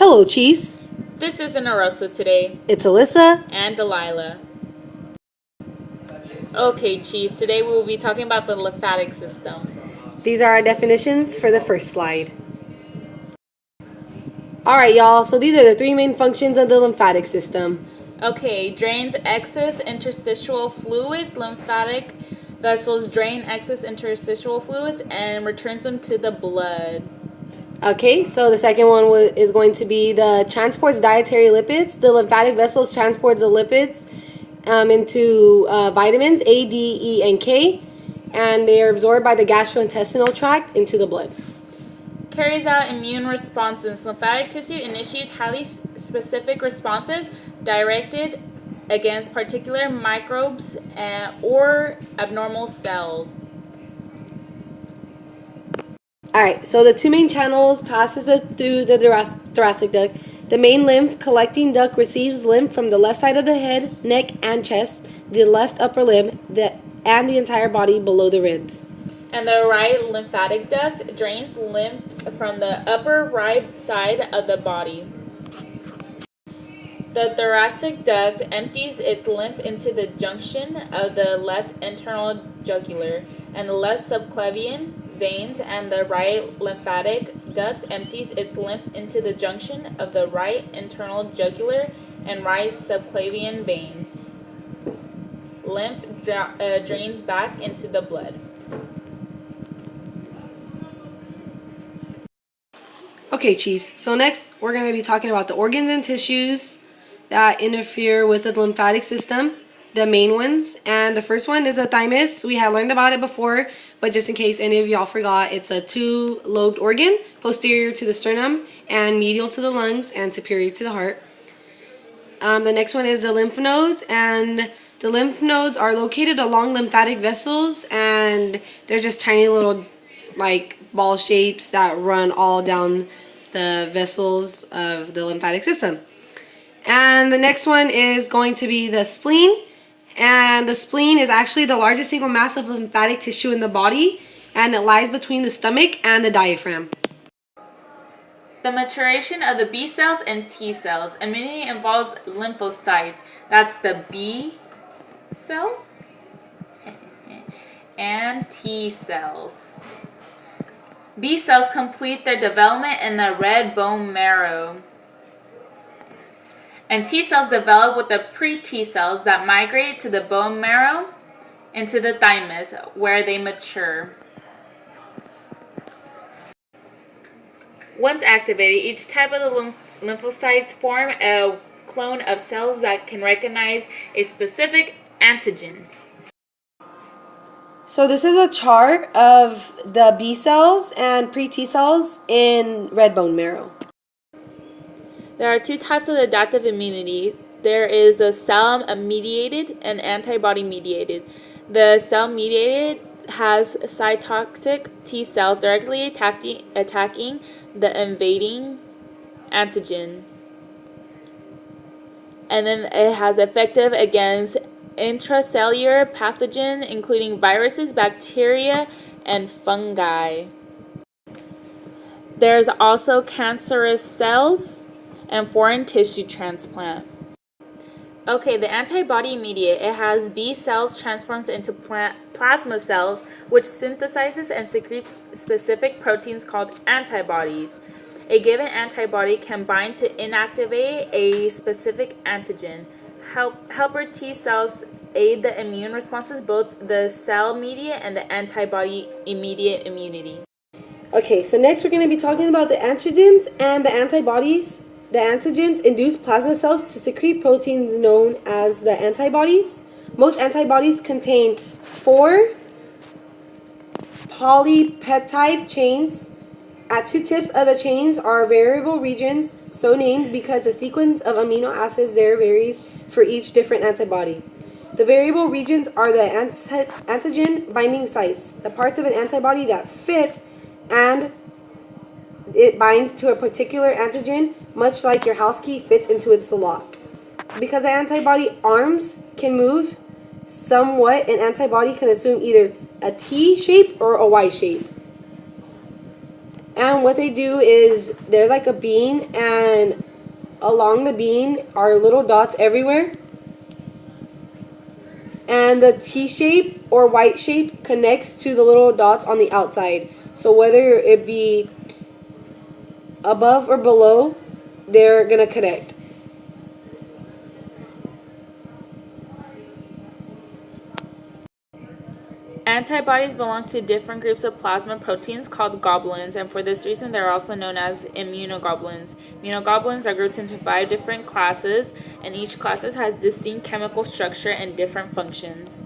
Hello, Chiefs. This is Narosa today. It's Alyssa. And Delilah. Okay, Chiefs, today we will be talking about the lymphatic system. These are our definitions for the first slide. Alright, y'all, so these are the three main functions of the lymphatic system. Okay, drains excess interstitial fluids. Lymphatic vessels drain excess interstitial fluids and returns them to the blood. Okay, so the second one is going to be the transports dietary lipids. The lymphatic vessels transports the lipids into vitamins A, D, E, and K, and they are absorbed by the gastrointestinal tract into the blood. Carries out immune responses. Lymphatic tissue initiates highly specific responses directed against particular microbes or abnormal cells. Alright, so the two main channels passes through the thoracic duct. The main lymph collecting duct receives lymph from the left side of the head, neck, and chest, the left upper limb, and the entire body below the ribs. And the right lymphatic duct drains lymph from the upper right side of the body. The thoracic duct empties its lymph into the junction of the left internal jugular and the left subclavian veins, and the right lymphatic duct empties its lymph into the junction of the right internal jugular and right subclavian veins. Lymph drains back into the blood. Okay, Chiefs, so next we're going to be talking about the organs and tissues that interfere with the lymphatic system, the main ones. And the first one is the thymus. We had learned about it before, but just in case any of y'all forgot, it's a two-lobed organ, posterior to the sternum and medial to the lungs and superior to the heart. The next one is the lymph nodes, and the lymph nodes are located along lymphatic vessels, and they're just tiny little like ball shapes that run all down the vessels of the lymphatic system. And the next one is going to be the spleen. And the spleen is actually the largest single mass of lymphatic tissue in the body, and it lies between the stomach and the diaphragm. The maturation of the B cells and T cells. Immunity involves lymphocytes. That's the B cells and T cells. B cells complete their development in the red bone marrow. And T cells develop with the pre-T cells that migrate to the bone marrow into the thymus, where they mature. Once activated, each type of the lymphocytes form a clone of cells that can recognize a specific antigen. So this is a chart of the B cells and pre-T cells in red bone marrow. There are two types of adaptive immunity. There is a cell-mediated and antibody-mediated. The cell-mediated has cytotoxic T cells directly attacking the invading antigen. And then it has effective against intracellular pathogen, including viruses, bacteria, and fungi. There's also cancerous cells and foreign tissue transplant. Okay, the antibody mediate. It has B cells transforms into plasma cells, which synthesizes and secretes specific proteins called antibodies. A given antibody can bind to inactivate a specific antigen. Helper T cells aid the immune responses, both the cell-mediate and the antibody-immediate immunity. Okay, so next we're going to be talking about the antigens and the antibodies. The antigens induce plasma cells to secrete proteins known as the antibodies. Most antibodies contain 4 polypeptide chains. At two tips of the chains are variable regions, so named because the sequence of amino acids there varies for each different antibody. The variable regions are the antigen binding sites, the parts of an antibody that fit and it bind to a particular antigen, much like your house key fits into its lock. Because the antibody arms can move somewhat, an antibody can assume either a T shape or a Y shape. And what they do is there's like a bean, and along the bean are little dots everywhere. And the T shape or white shape connects to the little dots on the outside. So whether it be above or below, they're going to connect. Antibodies belong to different groups of plasma proteins called globulins, and for this reason they're also known as immunoglobulins. Immunoglobulins are grouped into 5 different classes, and each class has distinct chemical structure and different functions.